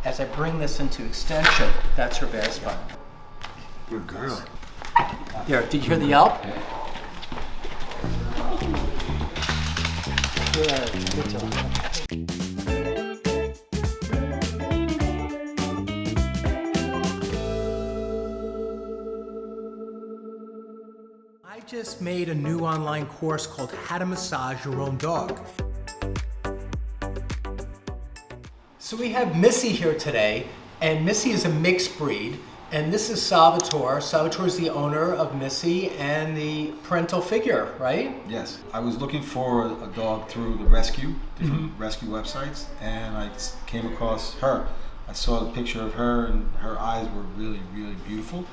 as I bring this into extension, that's her bare spine. Good girl. There, did you hear the yelp? Good job. I just made a new online course called How to Massage Your Own Dog. So we have Missy here today, and Missy is a mixed breed, and this is Salvatore. Salvatore is the owner of Missy and the parental figure, right? Yes. I was looking for a dog through the rescue, different rescue websites, and I came across her. I saw the picture of her, and her eyes were really, really beautiful.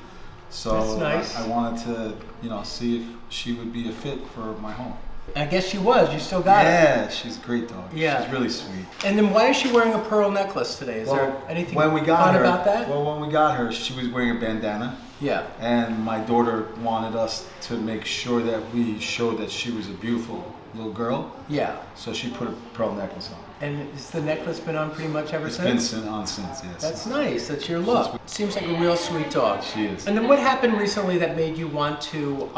So that's nice. I wanted to, see if she would be a fit for my home. I guess she was. You still got her. Yeah, she's a great dog. Yeah. She's really sweet. And then why is she wearing a pearl necklace today? Is there anything fun about that? Well, when we got her, she was wearing a bandana. Yeah. And my daughter wanted us to make sure that we showed that she was a beautiful little girl. Yeah. So she put a pearl necklace on. And has the necklace been on pretty much ever since? It's been on since, yes. That's nice. That's your look. Seems like a real sweet dog. She is. And then what happened recently that made you want to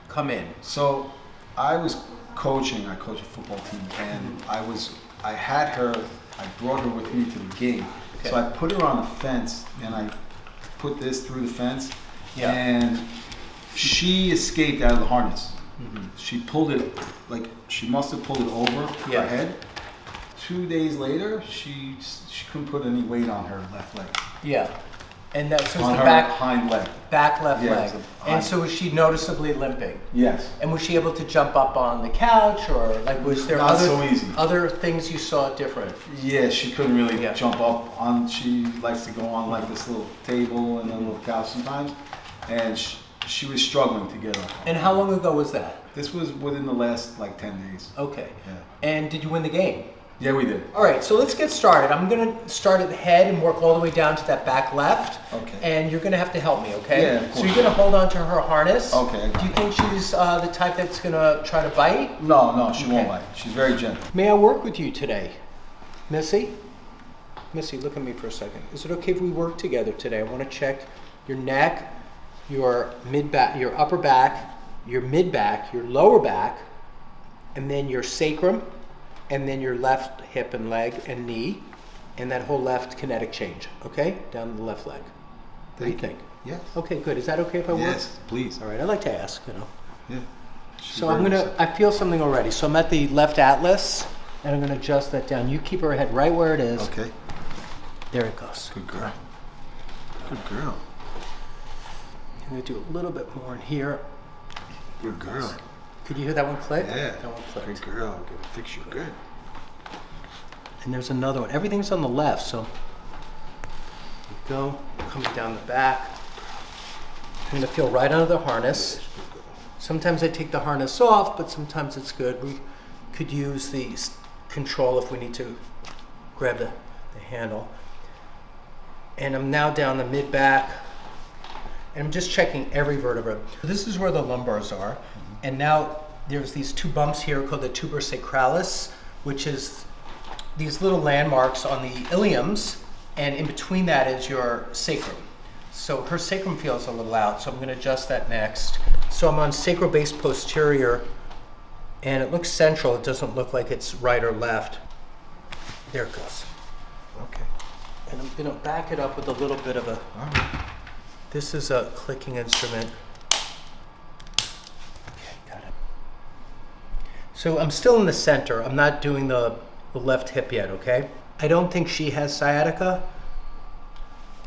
come in? So I was coaching. I coach a football team, and I had her. I brought her with me to the game. Okay. So I put her on a fence, and I put this through the fence, and she escaped out of the harness. She pulled it, she must have pulled it over her head. 2 days later, she couldn't put any weight on her left leg. Yeah. And that so on the her back hind leg. Back left leg. And so so was she noticeably limping? Yes. And was she able to jump up on the couch, or was there Not so easy. Other things you saw different? Yeah, she couldn't really jump up on. She likes to go on like this little table and a little couch sometimes, and she was struggling to get up. And how long ago was that? This was within the last 10 days. Okay. Yeah. And did you win the game? Yeah, we did. All right, so let's get started. I'm going to start at the head and work all the way down to that back left. Okay. And you're going to have to help me, okay? Yeah, of course. So you're going to hold on to her harness. Okay. Do you think she's the type that's going to try to bite? No, she won't bite. She's very gentle. May I work with you today? Missy? Missy, look at me for a second. Is it okay if we work together today? I want to check your neck, your mid-back, your upper back, your mid-back, your lower back, and then your sacrum, and then your left hip and leg and knee, and that whole left kinetic change, okay? Down the left leg. What do you think? Yes. Okay, good. Is that okay if I work? Yes, please. All right, I like to ask, Yeah. So I feel something already. So I'm at the left atlas, and I'm gonna adjust that down. You keep her head right where it is. Okay. There it goes. Good girl. Good girl. I'm gonna do a little bit more in here. Good girl. Could you hear that one click? Yeah. That one clicked. Good girl. I'm gonna fix you good. And there's another one. Everything's on the left, so go, coming down the back. I'm gonna feel right under the harness. Sometimes I take the harness off, but sometimes it's good. We could use the control if we need to grab the handle. And I'm now down the mid-back, and I'm just checking every vertebra. This is where the lumbars are, and now there's these two bumps here called the tuber sacralis, which is these little landmarks on the iliums, and in between that is your sacrum. So her sacrum feels a little out, so I'm going to adjust that next. So I'm on sacral base posterior, and it looks central. It doesn't look like it's right or left. There it goes. Okay. And I'm going to back it up with a little bit of a... All right. This is a clicking instrument. Okay, got it. So I'm still in the center. I'm not doing the left hip yet, okay? I don't think she has sciatica,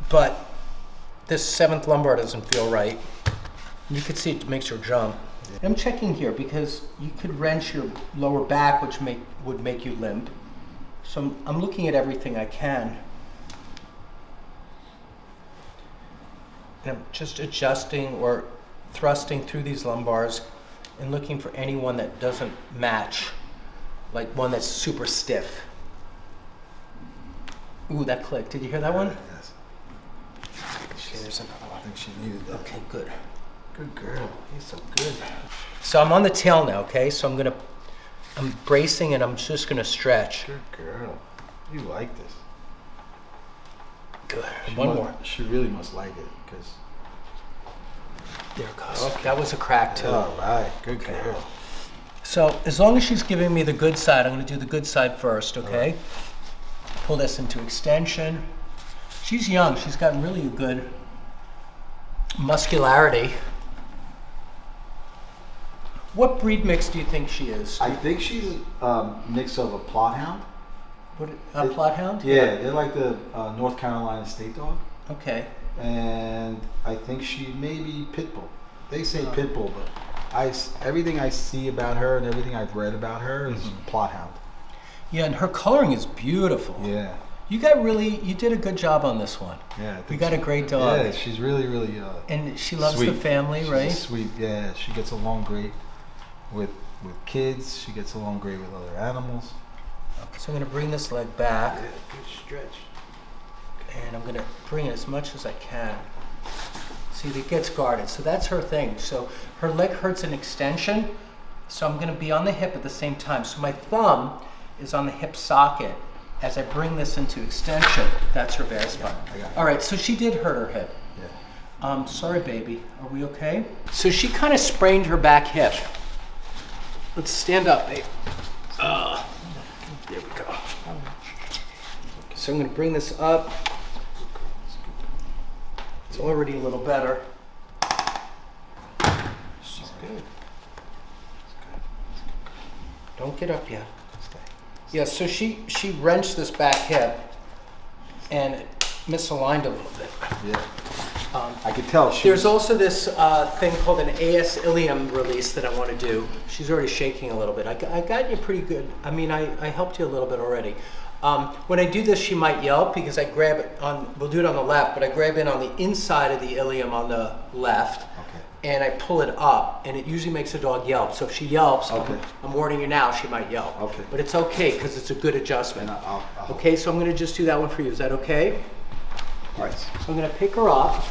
but this seventh lumbar doesn't feel right. You can see it makes her jump. I'm checking here because you could wrench your lower back, which would make you limp. So I'm looking at everything I can. And I'm just adjusting or thrusting through these lumbars and looking for any one that doesn't match, like one that's super stiff. Ooh, that clicked. Did you hear that one? Yes. Okay, there's another one. I think she needed that. Okay, good. Good girl. He's so good. So I'm on the tail now, okay? So I'm bracing and I'm just gonna stretch. Good girl. You like this. Good. One more. She really must like it because. There it goes. Okay. That was a crack too. All right, good girl. So as long as she's giving me the good side, I'm going to do the good side first, okay? Right. Pull this into extension. She's young. She's got really good muscularity. What breed mix do you think she is? I think she's a mix of a plot hound. What, a plot hound? Yeah, they're like the North Carolina state dog. Okay. And I think she may be pit bull. They say pit bull, but everything I see about her and everything I've read about her is plot hound. Yeah, and her coloring is beautiful. Yeah. You did a good job on this one. Yeah. You got a great dog. Yeah, she's really, really and she loves sweet. The family, she's right? Sweet, yeah. She gets along great with kids. She gets along great with other animals. Okay. So I'm going to bring this leg back. Yeah, good stretch. And I'm going to bring it as much as I can. See, it gets guarded. So that's her thing. So her leg hurts in extension. So I'm going to be on the hip at the same time. So my thumb is on the hip socket. As I bring this into extension, that's her bare spine. All right, so she did hurt her hip. Yeah. Sorry, baby. Are we okay? So she kind of sprained her back hip. Let's stand up, babe. There we go. So I'm going to bring this up. It's already a little better. She's good. Don't get up yet. Yeah, so she wrenched this back hip and it misaligned a little bit. Yeah. I could tell. There's also this thing called an AS ilium release that I want to do. She's already shaking a little bit. I got you pretty good. I mean, I helped you a little bit already. When I do this, she might yelp because I grab it we'll do it on the left, but I grab in on the inside of the ilium on the left. Okay. And I pull it up, and it usually makes a dog yelp. So if she yelps, okay. I'm warning you now, she might yelp. Okay. But it's okay because it's a good adjustment. Okay, so I'm going to just do that one for you. Is that okay? Right. So I'm going to pick her up,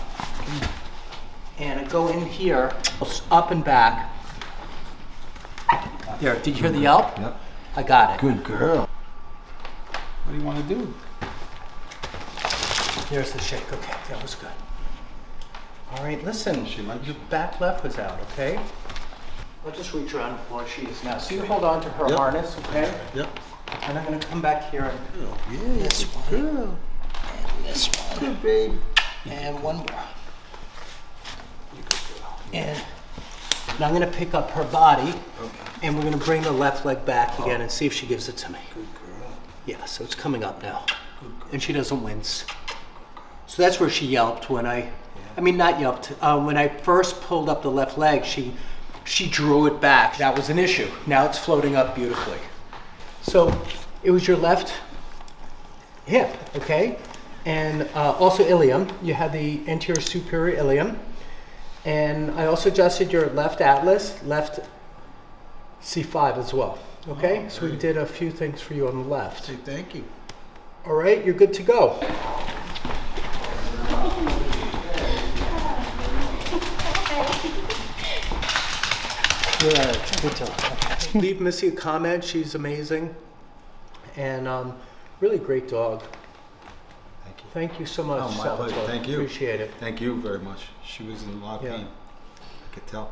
and I go in here, up and back. There, did you hear the yelp? Yep. I got it. Good girl. What do you want to do? There's the shake. Okay, that was good. All right, listen, your back left was out, okay? I'll just reach around where she is now. So you hold on to her harness, okay? Yep. And I'm going to come back here and yeah, this one. Girl. And this one. Good, babe. And one more. And now I'm going to pick up her body, and we're going to bring the left leg back again and see if she gives it to me. Good girl. Yeah, so it's coming up now. And she doesn't wince. So that's where she yelped when not yelped. When I first pulled up the left leg, she drew it back. That was an issue. Now it's floating up beautifully. So it was your left hip, okay? And also ilium. You had the anterior superior ilium. And I also adjusted your left atlas, left C5 as well. Okay? So we did a few things for you on the left. Say thank you. All right, you're good to go. Good job. Leave Missy a comment. She's amazing. And really great dog. Thank you. Thank you so much. Oh, my pleasure. Thank you. Appreciate it. Thank you very much. She was in a lot of pain. I could tell.